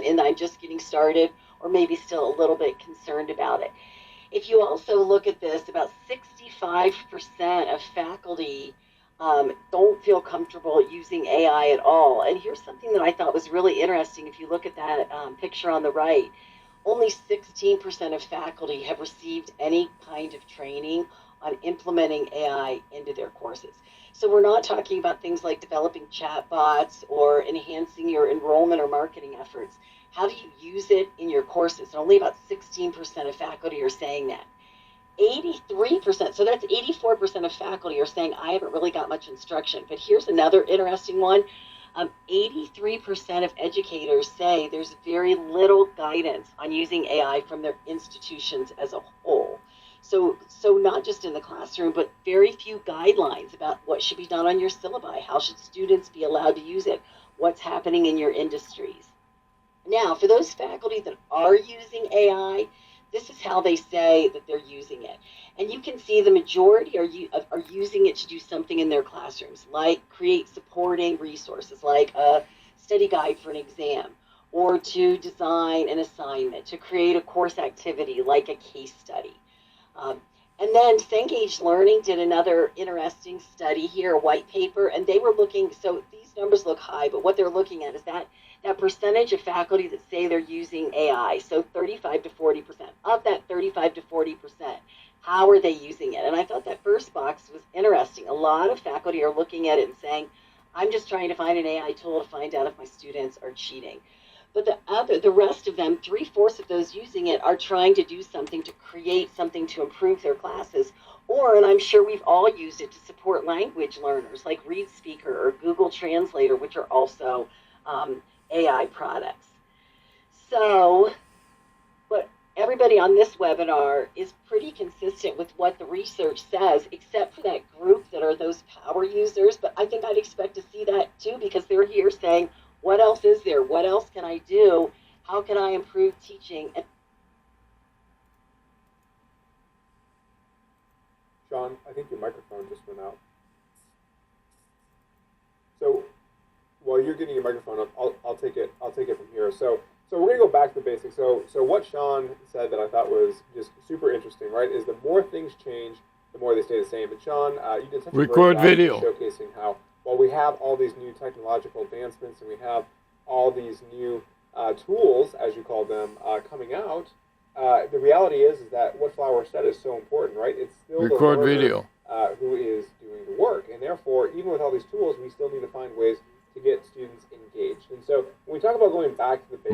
in the I'm just getting started, or maybe still a little bit concerned about it. If you also look at this, about 65% of faculty don't feel comfortable using AI at all. And here's something that I thought was really interesting. If you look at that picture on the right, only 16% of faculty have received any kind of training on implementing AI into their courses. So we're not talking about things like developing chatbots or enhancing your enrollment or marketing efforts. How do you use it in your courses? And only about 16% of faculty are saying that. 83%, so that's 84% of faculty are saying, I haven't really got much instruction. But here's another interesting one. 83% of educators say there's very little guidance on using AI from their institutions as a whole. So not just in the classroom, but very few guidelines about what should be done on your syllabi. How should students be allowed to use it? What's happening in your industries? Now, for those faculty that are using AI, this is how they say that they're using it. And you can see the majority are using it to do something in their classrooms, like create supporting resources, like a study guide for an exam, or to design an assignment, to create a course activity, like a case study. And then Cengage Learning did another interesting study here, a white paper, and they were looking, so these numbers look high, but what they're looking at is that percentage of faculty that say they're using AI, so 35 to 40%. Of that 35 to 40%, how are they using it? And I thought that first box was interesting. A lot of faculty are looking at it and saying, I'm just trying to find an AI tool to find out if my students are cheating. But the rest of them, 3/4 of those using it, are trying to do something to create something to improve their classes. Or, and I'm sure we've all used it to support language learners like ReadSpeaker or Google Translator, which are also AI products. So, but everybody on this webinar is pretty consistent with what the research says, except for that group that are those power users. But I think I'd expect to see that too, because they're here saying, what else is there? What else can I do? How can I improve teaching? Sean, I think your microphone just went out. So while you're getting your microphone up, I'll take it from here. So we're gonna go back to the basics. So what Sean said that I thought was just super interesting, right? Is the more things change, the more they stay the same. And Sean, you did such a great job showcasing how while we have all these new technological advancements and we have all these new tools, as you call them, coming out, the reality is that what Flower said is so important, right? It's still the learner who is doing the work, and therefore, even with all these tools, we still need to find ways to get students engaged. And so when we talk about going back to the